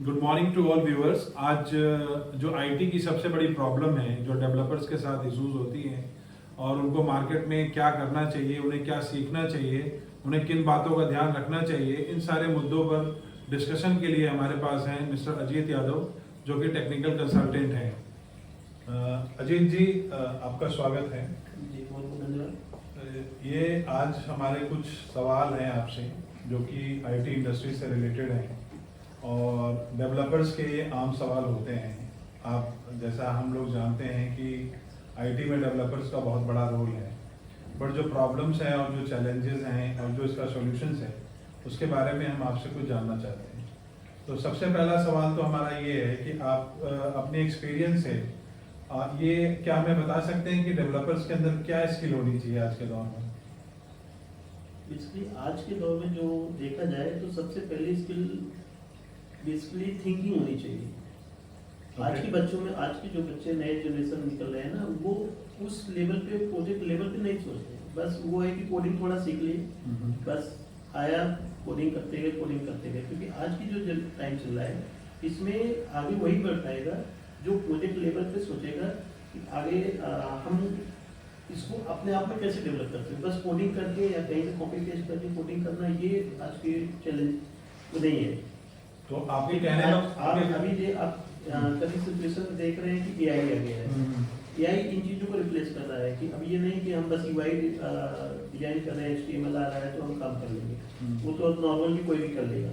Good morning to all viewers. आज जो IT की सबसे बड़ी प्रॉब्लम है, जो डेवलपर्स के साथ इश्यूज होती हैं और उनको मार्केट में क्या करना चाहिए, उन्हें क्या सीखना चाहिए, उन्हें किन बातों का ध्यान रखना चाहिए, इन सारे मुद्दों पर डिस्कशन के लिए हमारे पास हैं मिस्टर अजीत यादव, जो कि टेक्निकल कंसल्टेंट हैं। अजीत जी, आपका स्वागत है। जी बहुत बहुत धन्यवाद। ये आज हमारे कुछ सवाल हैं आपसे जो कि आईटी इंडस्ट्री से रिलेटेड हैं और डेवलपर्स के ये आम सवाल होते हैं। आप जैसा हम लोग जानते हैं कि आईटी में डेवलपर्स का बहुत बड़ा रोल है, बट जो प्रॉब्लम्स हैं और जो चैलेंजेस हैं और जो इसका सॉल्यूशंस है, उसके बारे में हम आपसे कुछ जानना चाहते हैं। तो सबसे पहला सवाल तो हमारा ये है कि आप अपने एक्सपीरियंस से ये क्या हमें बता सकते हैं कि डेवलपर्स के अंदर क्या स्किल होनी चाहिए आज के दौर में? बेसिकली आज के दौर में जो देखा जाए तो सबसे पहली स्किल बेसिकली थिंकिंग होनी चाहिए। आज के बच्चों में, आज के जो बच्चे नए जनरेशन निकल रहे हैं ना, वो उस लेवल पे, प्रोजेक्ट लेवल पे नहीं सोचते। बस वो है कि कोडिंग थोड़ा सीख लिए, बस आया कोडिंग करते गए, क्योंकि आज की जो टाइम चल रहा है इसमें आगे वही बढ़ पाएगा जो प्रोजेक्ट लेवल पे सोचेगा कि आगे हम इसको अपने आप में कैसे डेवलप करते हैं। बस कोडिंग करके या कहीं से कॉपी पेस्ट करके कोडिंग करना, ये आज के चैलेंज नहीं है। तो आपके कहने का आप अभी जो आप कभी सिचुएशन देख रहे हैं कि एआई आ गया है। एआई इन चीज़ों को रिप्लेस कर रहा है कि अब ये नहीं कि हम बस यूआई डिजाइन कर रहे हैं, एचटीएमएल आ रहा है तो हम काम कर लेंगे। वो तो नॉर्मल भी कोई भी कर लेगा,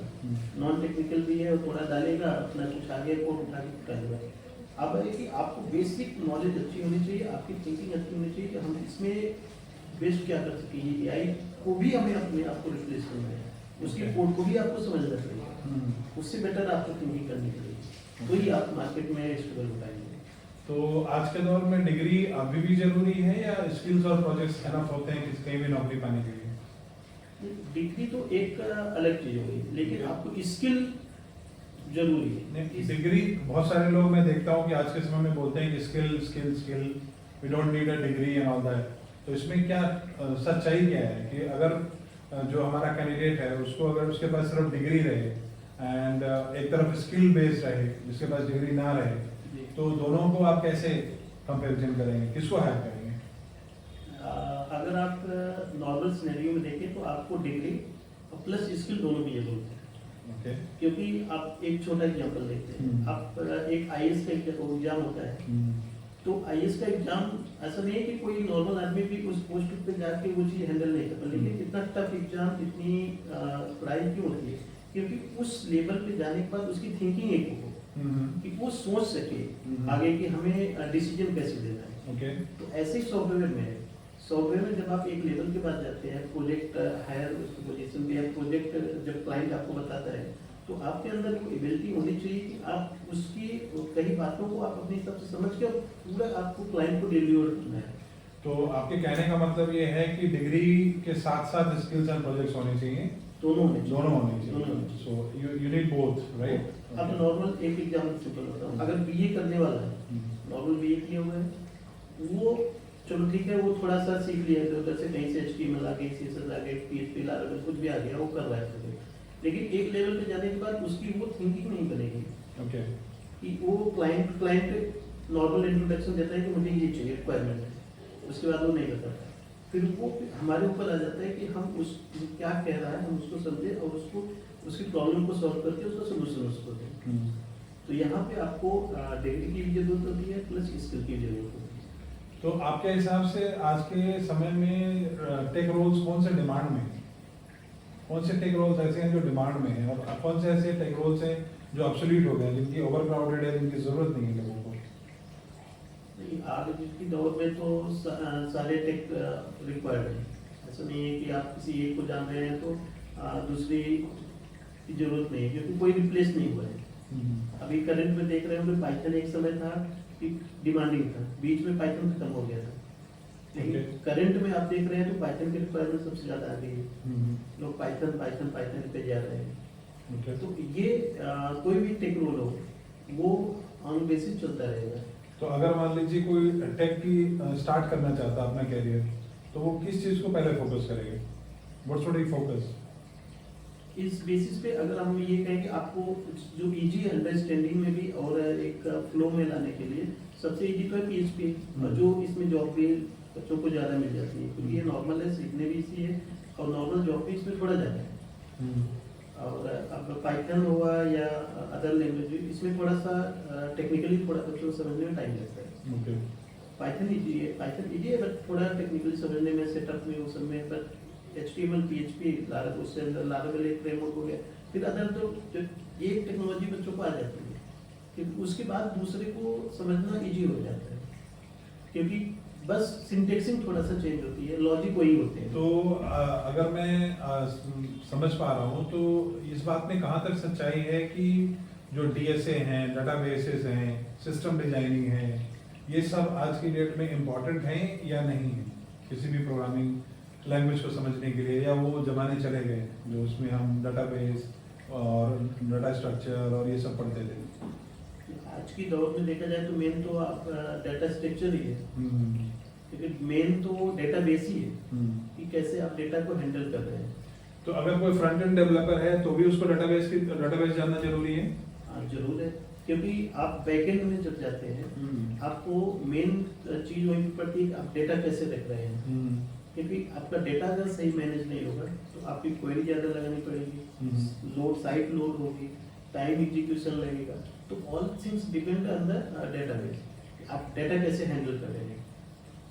नॉन टेक्निकल भी है, थोड़ा डालेगा, अपना कुछ आगे कोड उठा के कर लेगा। अब है कि आपको बेसिक नॉलेज अच्छी होनी चाहिए, आपकी थिंकिंग अच्छी होनी चाहिए कि हम इसमें बेस्ट क्या कर सकेंगे। एआई को भी हमें अपने आप को रिप्लेस करना है, उसकी कोड को भी आपको समझना चाहिए, उससे बेटर आपको थिंकिंग करनी चाहिए, तो ही आप मार्केट में स्ट्रगल हो पाएंगे। तो आज के दौर में डिग्री अभी भी जरूरी है या स्किल्स और प्रोजेक्ट्स एनफ होते हैं कि कहीं भी नौकरी पाने के लिए? डिग्री तो एक अलग चीज होगी, लेकिन आपको स्किल जरूरी है। नहीं, डिग्री बहुत सारे लोग मैं देखता हूँ कि आज के समय में बोलते हैं कि skill skill skill, we don't need a degree and all that. तो इसमें क्या सच्चाई क्या है कि अगर जो हमारा कैंडिडेट है उसको, अगर उसके पास सिर्फ डिग्री रहे एंड एक तरफ स्किल बेस्ड रहे, जिसके पास डिग्री ना रहे, तो दोनों को आप कैसे कंपैरिजन करेंगे, किसको हायर करेंगे? अगर आप नॉर्मल सिनेरियो में देखें तो आपको डिग्री और प्लस स्किल दोनों की जरूरत है। Okay. क्योंकि आप एक छोटा एग्जांपल लेते हैं, आप एक आईएएस का एग्जाम होता है, तो आईएएस का एग्जाम ऐसा नहीं है कि कोई नॉर्मल आदमी भी उस पोस्ट पे जाके वो चीज हैंडल नहीं कर पाए, लेकिन इतना टफ एग्जाम, इतनी पढ़ाई क्यों होती है? क्योंकि उस लेवल पे जाने के बाद उसकी थिंकिंग एक हो कि वो सोच सके आगे कि हमें डिसीजन कैसे लेना है। Okay. तो ऐसे ही सॉफ्टवेयर में है। सॉफ्टवेयर में जब आप एक लेवल के बाद जाते हैं, प्रोजेक्ट हायर पोजीशन पे, या प्रोजेक्ट जब क्लाइंट आपको बताता है, तो आपके अंदर वो एबिलिटी होनी चाहिए कि आप उसकी कई बातों को आप अपने हिसाब से समझ के पूरा आपको क्लाइंट को डिलीवर करना है। तो आपके कहने का मतलब ये है कि डिग्री के साथ साथ स्किल्स एंड प्रोजेक्ट्स होने चाहिए, दोनों होने चाहिए। So you need both, right? अब नॉर्मल एक एग्जाम्पल सिंपल होता है, अगर बीए करने वाला है, नॉर्मल बीए किए हुए हैं, वो चलो ठीक है, वो थोड़ा सा सीख लिया, तो उधर से कहीं से एचटीएमएल आ गई, सीएसएस आ गई, पीएचपी लारावेल कुछ भी आ गया, वो कर रहा है। लेकिन एक लेवल पे जाने के बाद उसकी वो थिंकिंग नहीं बनेगी। ओके। कि वो क्लाइंट नॉर्मल इंट्रोडक्शन देता है कि मुझे ये चाहिए, रिक्वायरमेंट है, उसके बाद वो नहीं बताता। फिर वो हमारे ऊपर आ जाता है कि हम उस क्या कह रहा है हम उसको समझे और उसको उसकी प्रॉब्लम को सॉल्व करके उसका सोल्यूशन उसको दें। तो यहाँ पे आपको डिग्री की भी जरूरत होती है, प्लस स्किल की जरूरत होती है। तो आपके हिसाब से आज के समय में टेक रोल्स कौन से डिमांड में हैं? कौन से टेक रोल्स ऐसे हैं जो डिमांड में हैं, और कौन से ऐसे टेक रोल्स हैं जो ऑब्सोल्यूट हो गए, जिनकी ओवर क्राउडेड है, जिनकी जरूरत नहीं है लोगों को? नहीं, आज की दौर में तो सारे टेक रिक्वायर्ड है। ऐसा नहीं है कि आप किसी एक को जान रहे हैं तो दूसरी की जरूरत नहीं है, क्योंकि कोई रिप्लेस नहीं हुआ है। अभी करंट में देख रहे होंगे, पाइथन एक समय था कि डिमांडिंग था, बीच में पाइथन खत्म हो गया था, लेकिन करंट में आप देख रहे हैं तो पाइथन की रिक्वायरमेंट सबसे ज्यादा आ गई है। लोग पाइथन पे जा रहे हैं। तो ये कोई भी टेक रोल हो वो ऑन बेसिस चलता रहेगा। तो अगर मान लीजिए कोई टेक की स्टार्ट करना चाहता है अपना कैरियर, तो वो किस चीज को पहले फोकस करेगा? What should he focus? इस बेसिस पे अगर हम ये कहें कि आपको जो इजी अंडरस्टैंडिंग में भी और एक फ्लो में लाने के लिए सबसे इजी तो है PHP, और जो इसमें जॉब भी बच्चों को ज़्यादा मिल जाती है क्योंकि ये नॉर्मल है, सीखने भी इसी है और नॉर्मल जॉब भी इसमें थोड़ा ज़्यादा है। और अब पाइथन हुआ या अदर लैंग्वेज, इसमें थोड़ा सा टेक्निकली थोड़ा बच्चों को समझने में टाइम लगता है। ओके। पाइथन इजी है बट थोड़ा टेक्निकली समझने में, सेटअप में, उस सब में। बट HTML PHP लारा, उससे अंदर लारावेल एक फ्रेमवर्क हो गया, फिर अदर तो जो एक टेक्नोलॉजी बच्चों को आ जाती है, फिर उसके बाद दूसरे को समझना इजी हो जाता है क्योंकि बस सिंटेक्सिंग थोड़ा सा चेंज होती है, लॉजिक वही होते हैं। तो अगर मैं समझ पा रहा हूँ तो इस बात में कहाँ तक सच्चाई है कि जो DSA हैं, डेटाबेसेस हैं, सिस्टम डिजाइनिंग है, ये सब आज की डेट में इम्पोर्टेंट हैं या नहीं है किसी भी प्रोग्रामिंग लैंग्वेज को समझने के लिए, या वो जमाने चले गए जो उसमें हम डेटाबेस और डाटा स्ट्रक्चर और ये सब पढ़ते थे? आज की दौर में देखा जाए तो मेन तो आप डाटा स्ट्रक्चर ही है, क्योंकि मेन तो डेटाबेस ही है कि कैसे आप डेटा को हैंडल कर रहे हैं। तो अगर कोई फ्रंट एंड डेवलपर है तो भी उसको डेटाबेस जानना जरूरी है? हाँ जरूर है, क्योंकि आप बैकएंड में जब जाते हैं आपको मेन चीज वही पड़ती है कि आप डेटा कैसे रख रहे हैं, क्योंकि आपका डेटा अगर सही मैनेज नहीं होगा तो आपकी क्वेरी ज़्यादा लगानी पड़ेगी, लोड साइट लोड होगी, टाइम एग्जीक्यूशन लगेगा, तो all things depend on the database. आप डेटा कैसे हैंडल कर रहे हैं,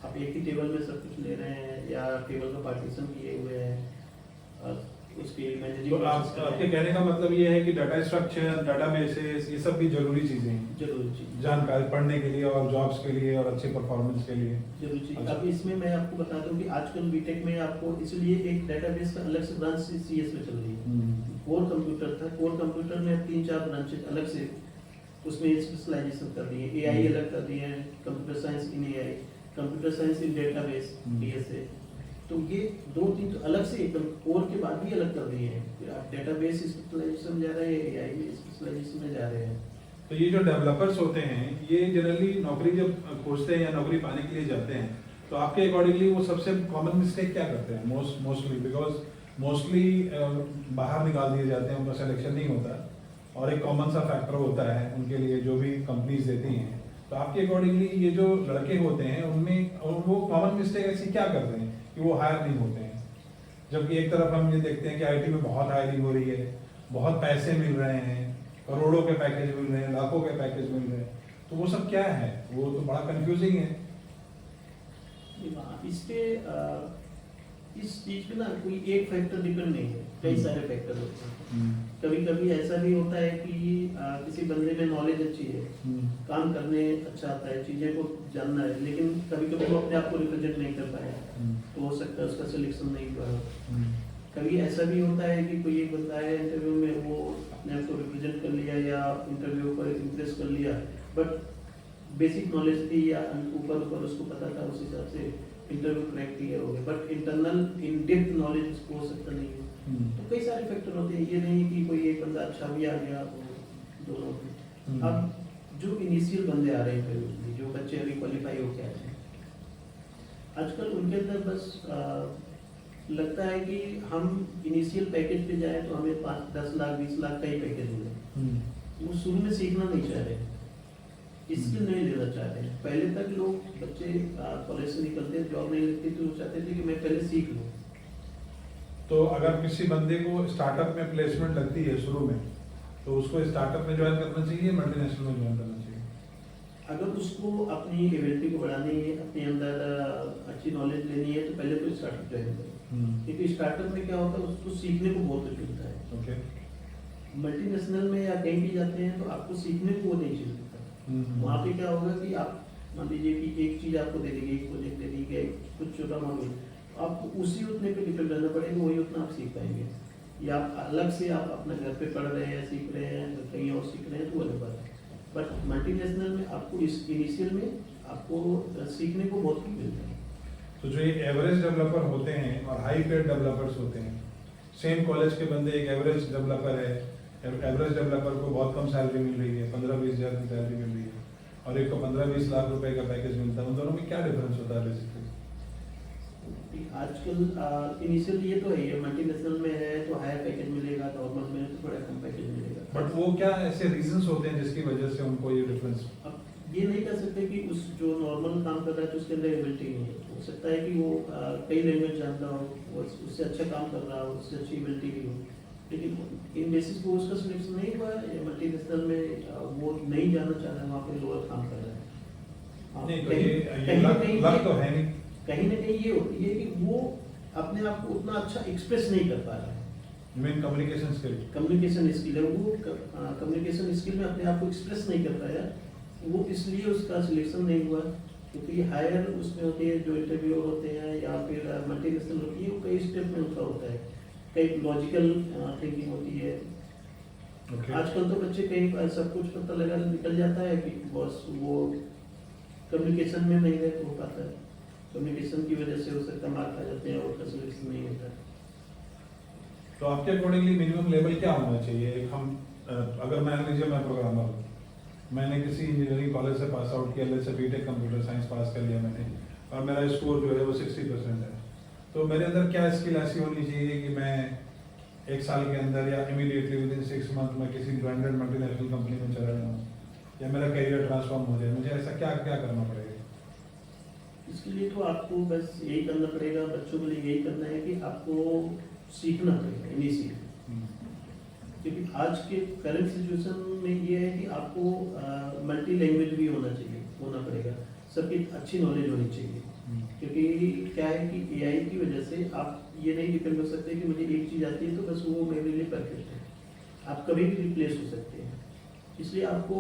आप एक ही टेबल में सब कुछ ले रहे हैं या टेबल का पार्टीशन किए हुए हैं, उसके मैनेजिंग। तो आपके कहने का मतलब ये है कि डाटा स्ट्रक्चर, डेटाबेसेस, ये सब भी जरूरी चीजें हैं, जरूरी चीज जानकारी पढ़ने के लिए और जॉब्स के लिए और अच्छे परफॉर्मेंस के लिए जरूरी चीज। अच्छा। अब इसमें मैं आपको बता दूं कि आजकल बीटेक में आपको इसलिए एक डेटाबेस का अलग से ब्रांच CS में चल रही है। कोर कंप्यूटर था, कोर कंप्यूटर में 3-4 ब्रांचेस अलग से उसमें स्पेशलाइजेशन कर दी है, AI अलग कर दी है, कंप्यूटर साइंस इन AI, कंप्यूटर साइंस इन डेटाबेस DSA। तो ये 2-3 तो अलग से एकदम कोर के बाद भी अलग कर दिए हैं, फिर आप डेटाबेस स्पेशलाइजेशन में जा रहे हैं, AI में स्पेशलाइजेशन में जा रहे हैं। तो ये जो डेवलपर्स होते हैं ये जनरली नौकरी जब खोजते हैं या नौकरी पाने के लिए जाते हैं तो आपके अकॉर्डिंगली वो सबसे कॉमन मिस्टेक क्या करते हैं? मोस्टली बिकॉज मोस्टली बाहर निकाल दिए जाते हैं, उनका सिलेक्शन नहीं होता, और एक कॉमन सा फैक्टर होता है उनके लिए जो भी कंपनीज देती हैं। तो आपके अकॉर्डिंगली ये जो लड़के होते हैं उनमें वो कॉमन मिस्टेक ऐसी क्या करते हैं कि वो हायर नहीं होते हैं? जबकि एक तरफ हम ये देखते हैं कि IT में बहुत हायरिंग हो रही है, बहुत पैसे मिल रहे हैं, करोड़ों के पैकेज मिल रहे हैं, लाखों के पैकेज मिल रहे हैं, तो वो सब क्या है? वो तो बड़ा कंफ्यूजिंग है। इस पे इस चीज पे ना कोई एक फैक्टर डिपेंड नहीं है, कई सारे फैक्टर होते हैं। कभी कभी ऐसा भी होता है कि किसी बंदे में नॉलेज अच्छी है, काम करने अच्छा आता है, चीजें को जानना है, लेकिन कभी कभी वो अपने आप को रिप्रेजेंट नहीं कर पाया, तो हो सकता है उसका सिलेक्शन नहीं हुआ। कभी ऐसा भी होता है कि कोई एक बंदा है इंटरव्यू में, वो अपने आप को रिप्रेजेंट कर लिया या इंटरव्यू पर इम्प्रेस कर लिया, बट बेसिक नॉलेज थी या ऊपर ऊपर उसको पता था, उस हिसाब से इंटरव्यू क्रैक किया हो गया, but internal in depth knowledge उसको हो सकता नहीं है। तो कई सारे फैक्टर होते हैं, ये नहीं कि कोई एक बंदा अच्छा भी आ गया दोनों में। अब जो इनिशियल बंदे आ रहे हैं इंटरव्यू में, जो बच्चे अभी क्वालिफाई होके आए हैं, आजकल उनके अंदर बस लगता है कि हम इनिशियल पैकेज पे जाए तो हमें 5-10 लाख 20 लाख का ही पैकेज मिले। वो शुरू में सीखना नहीं चाह रहे, स्किल नहीं लेना चाह रहे। पहले तक लोग बच्चे कॉलेज से निकलते जॉब नहीं लगती तो वो चाहते थे कि मैं पहले सीख लूँ। तो अगर किसी बंदे को स्टार्टअप में प्लेसमेंट लगती है शुरू में, तो उसको स्टार्टअप में ज्वाइन करना चाहिए, मल्टीनेशनल में ज्वाइन करना चाहिए? अगर उसको अपनी एबिलिटी को बढ़ानी है, अपने अंदर अच्छी नॉलेज लेनी है, तो पहले तो स्टार्टअप ज्वाइन करें, क्योंकि स्टार्टअप में क्या होता है उसको सीखने को बहुत कुछ मिलता है। ओके। मल्टीनेशनल में या कहीं भी जाते हैं तो आपको सीखने को नहीं मिलता। वहाँ पे क्या होगा कि आप मान लीजिए कि एक चीज आपको दे देगी, एक प्रोजेक्ट दे दी गई, कुछ छोटा मॉड्यूल, आपको उसी उतने पे डिपेंड रहना पड़ेगा, वही उतना आप सीख पाएंगे। या अलग से आप अपने घर पे पढ़ रहे हैं, सीख रहे हैं, तो कहीं और सीख रहे हैं, तो अलग बात है। बट मल्टीनेशनल में आपको इस इनिशियल में आपको सीखने को बहुत कुछ मिलता है। तो जो ये एवरेज डेवलपर होते हैं और हाई पेड डेवलपर्स होते हैं, सेम कॉलेज के बंदे, एक एवरेज डेवलपर है, एवरेज डेवलपर को बहुत कम सैलरी मिल रही है, 15-20 हज़ार की सैलरी मिल रही है, और एक को 15-20 लाख रुपए का पैकेज मिलता है, उन दोनों में क्या डिफरेंस होता है बेसिकली? कि आजकल इनिशियल ये तो है, ये मल्टीनेशनल में है तो हायर पैकेज मिलेगा, नॉर्मल में तो थोड़ा कम पैकेज मिलेगा। बट वो क्या ऐसे रीजंस होते हैं जिसकी वजह से उनको ये डिफरेंस? अब ये नहीं कर सकते कि उस जो नॉर्मल काम कर रहा है तो उसके अंदर एबिलिटी नहीं है। हो सकता है कि वो कई लैंग्वेज जानता हो, वो उससे अच्छा काम कर रहा हो, उससे अच्छी एबिलिटी भी हो, लेकिन इन बेसिस को उसका सिलेक्शन नहीं हुआ है, या मल्टीनेशनल में वो नहीं जाना चाह रहा है, वहाँ पे लोअर काम कर रहा है। नहीं तो ये लग तो है नहीं। कहीं ना कहीं ये होती है कि वो अपने आप को उतना अच्छा एक्सप्रेस नहीं कर पा रहा है। You mean communication skill? Communication skill है, वो कम्युनिकेशन स्किल में अपने आप को एक्सप्रेस नहीं कर पाया, वो इसलिए उसका सिलेक्शन नहीं हुआ। क्योंकि हायर उसमें होती है, जो इंटरव्यू होते हैं या फिर मल्टीनेशनल होती है, वो कई स्टेप में उनका होता है, कई लॉजिकल थिंकिंग होती है। आजकल तो बच्चे कहीं सब कुछ पता लगा निकल जाता है कि बस वो कम्युनिकेशन में नहीं रह हो पाता है, कम्युनिकेशन की वजह से हो सकता है मार्क आ जाते हैं और उसका सिलेक्शन नहीं होता है। तो आपके अकॉर्डिंगली मिनिमम लेवल क्या होना चाहिए? हम अगर मान लीजिए मैं प्रोग्रामर हूँ, मैंने किसी इंजीनियरिंग कॉलेज से पास आउट किया, जैसे बीटेक कंप्यूटर साइंस पास कर लिया मैंने, और मेरा स्कोर जो है वो 60% है, तो मेरे अंदर क्या स्किल ऐसी होनी चाहिए कि मैं एक साल के अंदर या इमीडिएटली विद इन 6 मंथ में किसी ब्रांडेड मल्टीनेशनल कंपनी में चला जाऊँ या मेरा करियर ट्रांसफॉर्म हो जाए? मुझे ऐसा क्या क्या करना पड़ेगा? इसके लिए तो आपको बस यही करना पड़ेगा, बच्चों के लिए यही करना है कि आपको सीखना पड़ेगा इनिशियली। क्योंकि आज के करंट सिचुएशन में ये है कि आपको मल्टी लैंग्वेज भी होना पड़ेगा, सबकी अच्छी नॉलेज होनी चाहिए। क्योंकि क्या है कि एआई की वजह से आप ये नहीं डिपेंड हो सकते कि मुझे एक चीज़ आती है तो बस वो मेरे लिए परफेक्ट है, आप कभी भी रिप्लेस हो सकते हैं। इसलिए आपको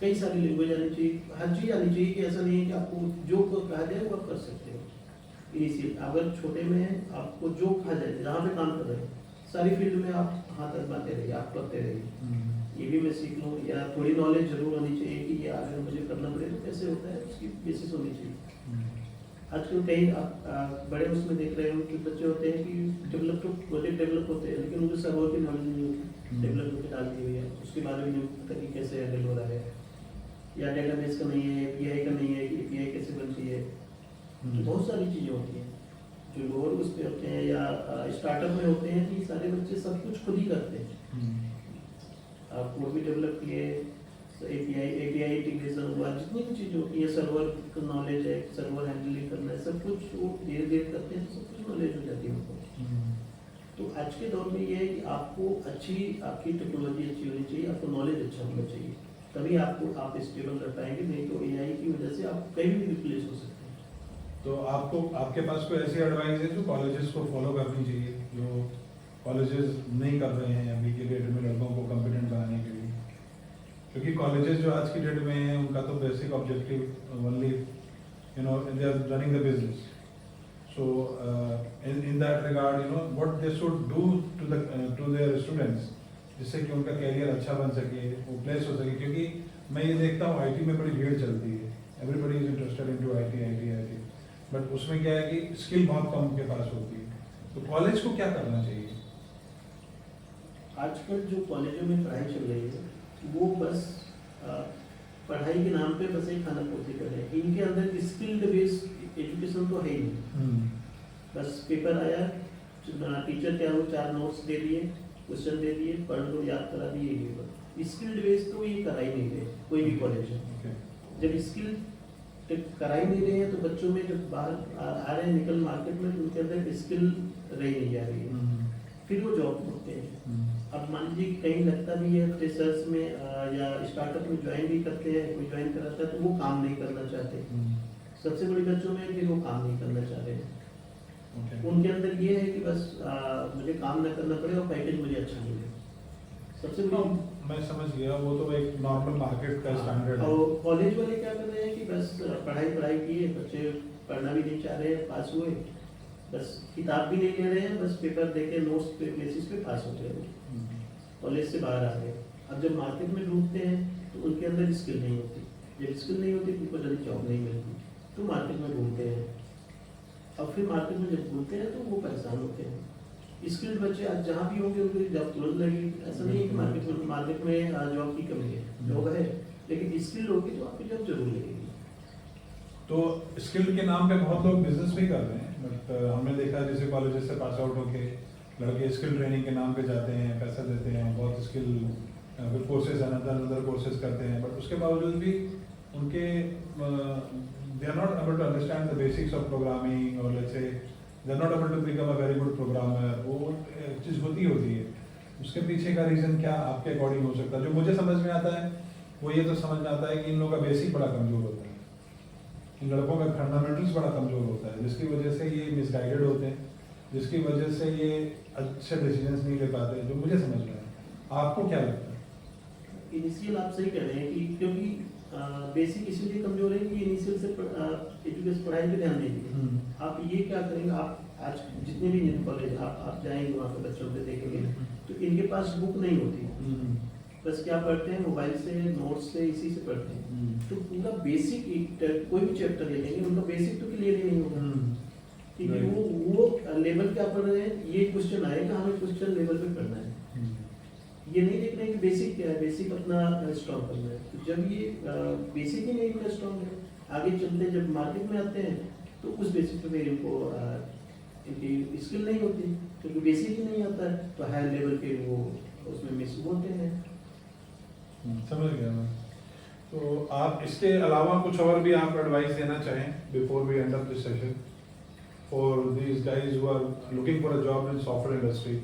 कई सारी लैंग्वेज आनी चाहिए, हर चीज़ आनी चाहिए, कि ऐसा नहीं है कि आपको जो कहा जाए वो आप कर सकते हो। इनिशियल अगर छोटे में है, आपको जो कहा जाए, जहाँ पे काम कर रहे हैं सारी फील्ड में आप हाथ आजमाते रहिए, आप करते रहिए। ये भी मैं सीख लूँ, या थोड़ी नॉलेज जरूर होनी चाहिए कि ये अगर मुझे करना पड़े तो कैसे होता है, उसकी बेसिस होनी चाहिए। आजकल कई आप बड़े उसमें देख रहे हो कि बच्चे होते हैं कि प्रोजेक्ट डेवलप होते हैं, लेकिन उनको सर्वर की नॉलेज नहीं होती, डेवलप होकर डाल दी हुई है, उसके बारे में नहीं पता कि कैसे हैंडल हो रहा है, या डेटाबेस का नहीं है, एपीआई का नहीं है कि एपीआई कैसे बनती है। तो बहुत सारी चीज़ें होती हैं जो लोअर उस पे होते हैं या स्टार्टअप में होते हैं कि सारे बच्चे सब कुछ खुद ही करते हैं। आप कोड भी डेवलप किए, एपीआई इंटीग्रेशन हुआ, जितनी भी चीज़ें होती हैं, सर्वर का नॉलेज है, सर्वर हैंडलिंग करना है, सब कुछ वो धीरे धीरे करते हैं तो सब कुछ नॉलेज हो जाती है उनको। तो आज के दौर में ये है कि आपको आपकी टेक्नोलॉजी अच्छी होनी चाहिए, आपको नॉलेज अच्छा होना चाहिए, तभी आप स्टेबल रह पाएंगे, नहीं तो एआई की वजह से आप कहीं भी रिप्लेस हो सकते हैं। तो आपके पास कोई ऐसी एडवाइस है जो कॉलेजेस को फॉलो करनी चाहिए, जो कॉलेजेस नहीं कर रहे हैं अभी की डेट में लड़कों को कॉम्पिटेंट बनाने के लिए? क्योंकि कॉलेजेस जो आज की डेट में हैं उनका तो basic objective only they are running the business. So in that regard what they should do to their students, जिससे कि उनका कैरियर अच्छा बन सके, वो प्लेस हो सके। क्योंकि मैं ये देखता हूँ आईटी में बड़ी भीड़ चलती है, everybody is interested into IT, but उसमें क्या है कि स्किल बहुत कम उनके पास होती है। तो कॉलेज को क्या करना चाहिए? आजकल जो कॉलेजों में पढ़ाई चल रही है वो बस पढ़ाई के नाम पे बस एक खाना पूर्ति कर रहे हैं, इनके अंदर स्किल्ड बेस्ड एजुकेशन तो है ही नहीं। बस पेपर आया, टीचर क्या हो 4 नोट्स दे दिए, क्वेश्चन दे दिए, पढ़ लो, याद करा दिए, ये स्किल्ड बेस्ड तो ये करा ही नहीं रहे कोई भी कॉलेज है। जब स्किल करा ही नहीं रहे हैं तो बच्चों में जब बाहर आ रहे हैं निकल मार्केट में, तो उनके अंदर स्किल रही नहीं जा रही है, फिर वो जॉब करते हैं। अब मान लीजिए कहीं लगता भी है फ्रेशर्स में या स्टार्टअप में ज्वाइन भी करते हैं, कोई ज्वाइन कराता है तो वो काम नहीं करना चाहते। सबसे बड़ी बच्चों में फिर वो काम नहीं करना चाह रहे। उनके अंदर ये है कि बस मुझे काम ना करना पड़े और पैकेज मुझे अच्छा मिले। सबसे बड़ी मैं समझ गया, वो तो एक नॉर्मल मार्केट का स्टैंडर्ड है। और कॉलेज वाले क्या कर रहे हैं कि बस पढ़ाई किए, बच्चे पढ़ना भी नहीं चाह रहे हैं, पास हुए, बस किताब भी नहीं ले रहे हैं, बस पेपर देके नोट्स पे बेसिस पे पास हो गए, कॉलेज से बाहर आ गए। अब जब मार्केट में ढूंढते हैं तो उनके अंदर स्किल नहीं होती, जब स्किल नहीं होती उनको जल्दी जॉब नहीं मिलती, तो मार्केट में ढूंढते हैं, और फिर मार्केट में जब ढूंढते हैं तो वो परेशान होते हैं। स्किल्ड बच्चे आज जहाँ भी होंगे उनको जॉब तुरंत लगेगी, ऐसा नहीं है कि मार्केट में जॉब की कमी है, जॉब है, लेकिन स्किल्ड होगी तो आपकी जॉब जरूर लगेगी। तो स्किल के नाम पे बहुत लोग बिजनेस भी कर रहे हैं, बट हमने देखा जैसे कॉलेजेस से पास आउट होके लड़के स्किल ट्रेनिंग के नाम पे जाते हैं, पैसा देते हैं, बहुत स्किल फिर कोर्सेज अनदर कोर्सेज करते हैं, बट उसके बावजूद भी उनके they are not able to understand the basics of programming, और let's say they are not able to become a very good programmer. वो चीज़ होती है। उसके पीछे का रीज़न क्या आपके अकॉर्डिंग हो सकता है? जो मुझे समझ में आता है वो ये तो समझ में आता है कि इन लोगों का बेसिक बड़ा कमज़ोर होता है, इन लड़कों का फंडामेंटल्स बड़ा कमज़ोर होता है, जिसकी वजह से ये मिसगाइडेड होते हैं, जिसकी वजह से ये अच्छे डिसीजंस नहीं ले पाते, जो मुझे समझ में आया। आपको क्या लगता है? इनिशियल आप सही कह रहे हैं कि क्योंकि बेसिक इसलिए कमजोर है कि इनिशियल से एजुकेशन पढ़ाई पे ध्यान नहीं दिए। आप ये क्या करेंगे, आप आज जितने भी इंजीनियरिंग कॉलेज आप जाएंगे वहाँ पे बच्चों को देखेंगे तो इनके पास बुक नहीं होती, बस क्या पढ़ते हैं मोबाइल से, नोट्स से, इसी से पढ़ते हैं। तो पूरा बेसिक कोई भी चैप्टर ले लेंगे उनका बेसिक तो क्लियर ही नहीं होगा, क्योंकि वो लेवल क्या पढ़ रहे हैं, ये क्वेश्चन आएगा हमें क्वेश्चन लेवल पे पढ़ना है, ये नहीं देख रहे हैं कि बेसिक क्या है, बेसिक अपना स्ट्रॉन्ग करना है। तो जब ये बेसिक ही नहीं इतना स्ट्रॉन्ग है, आगे चलते जब मार्केट में आते हैं तो उस बेसिक पे फिर इनको इनकी स्किल नहीं होती, क्योंकि बेसिक ही नहीं आता है, तो हाई लेवल पे वो उसमें मिस होते हैं। समझ गया मैं। तो आप इसके अलावा कुछ और भी आप एडवाइस देना चाहें before we end up this session for these guys who are looking for a job in software industry,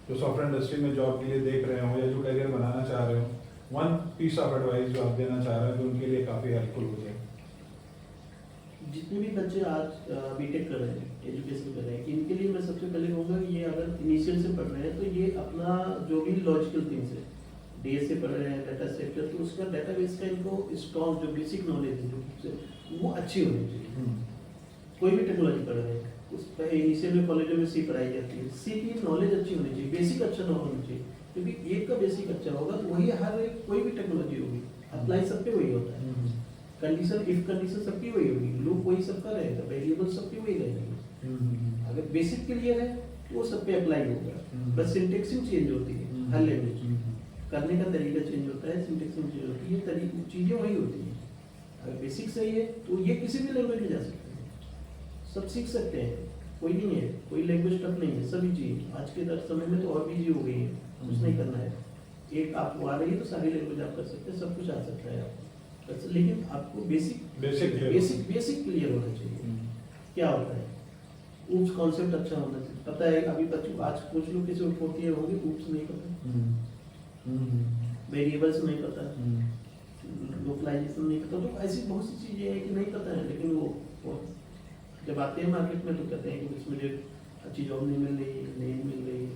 जो सॉफ्टवेयर इंडस्ट्री में जॉब के लिए देख रहे हो या जो करियर बनाना चाह रहे हो, वन पीस ऑफ एडवाइस जो आप देना चाह रहे हो जो उनके लिए काफ़ी हेल्पफुल हो जाए? जितने भी बच्चे आज बीटेक कर रहे हैं, एजुकेशन कर रहे हैं, इनके लिए मैं सबसे पहले कहूँगा कि ये अगर इनिशियल से पढ़ रहे हैं तो ये अपना जो भी लॉजिकल थिंग्स है, डीएस से पढ़ रहे हैं, डाटा सेक्टर, तो उसका डाटाबेस का इनको स्ट्रॉन्ग जो बेसिक नॉलेज है वो अच्छी होनी चाहिए। कोई भी टेक्नोलॉजी पढ़ रहे हैं उस इनिशियल में कॉलेजों में सी पढ़ाई जाती है, सी की नॉलेज अच्छी होनी चाहिए, बेसिक अच्छा ना होना चाहिए, क्योंकि एक का बेसिक अच्छा होगा तो वही हर एक कोई भी टेक्नोलॉजी होगी, अप्लाई सब पे वही होता है। कंडीशन इफ कंडीशन सबकी वही होगी, लूप वही सबका रहेगा, वेरिएबल सबकी वही रहेगी। अगर बेसिक क्लियर है तो वो सब पे अप्लाई होगा, बस सिंटेक्सिंग चेंज होती है, हर लैंग्वेज करने का तरीका चेंज होता है, सिंटेक्सिंग चेंज होती है, चीजें वही होती है। अगर बेसिक सही है तो ये किसी भी लैंग्वेज में जा सकते हैं, सब सीख सकते हैं, कोई नहीं है, कोई लैंग्वेज टफ नहीं है, सभी चीज आज के समय में तो और भी इजी हो गई है, कुछ नहीं करना है, एक आपको आ रही है तो सारी लैंग्वेज आप कर सकते हैं, सब कुछ आ सकता है आपको, लेकिन आपको बेसिक क्लियर होना चाहिए। क्या होता है ऊप्स कॉन्सेप्ट अच्छा होना चाहिए, पता है अभी बच्चों को आज कुछ लोग किसी होती है होंगे ऊप्स नहीं पता, वेरिएबल्स नहीं पता, लोकलाइजेशन नहीं पता, तो ऐसी बहुत सी चीजें हैं कि नहीं पता है, लेकिन वो जब आते हैं मार्केट में तो कहते हैं कि मुझे अच्छी जॉब नहीं मिल रही, नहीं मिल रही,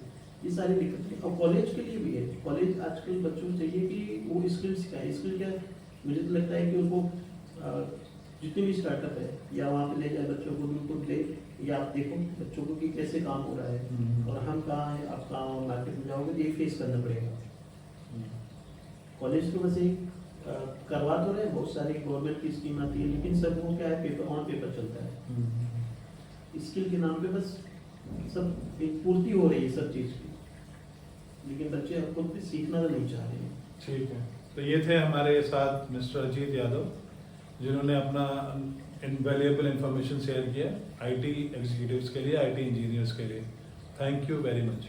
ये सारी दिक्कतें। और कॉलेज के लिए भी है, कॉलेज आजकल बच्चों को चाहिए कि वो स्किल सिखाए। स्किल क्या, मुझे तो लगता है कि उनको जितने भी स्टार्टअप है या वहाँ पे ले जाए बच्चों को, उनको ले या आप देखो बच्चों को कि कैसे काम हो रहा है और हम कहाँ हैं, आप कहाँ मार्केट में जाओगे, ये फेस करना पड़ेगा। कॉलेज तो वैसे करवा तो रहे, बहुत सारी गवर्नमेंट की स्कीम आती है, लेकिन सब वो क्या है, पेपर ऑन पेपर चलता है, स्किल के नाम पे बस सब एक पूर्ति हो रही है सब चीज़ की, लेकिन बच्चे खुद भी सीखना तो नहीं चाह रहे हैं। ठीक है, तो ये थे हमारे साथ मिस्टर अजीत यादव, जिन्होंने अपना इनवैल्यूएबल इंफॉर्मेशन शेयर किया आईटी एग्जीक्यूटिव्स के लिए, आईटी इंजीनियर्स के लिए। Thank you very much.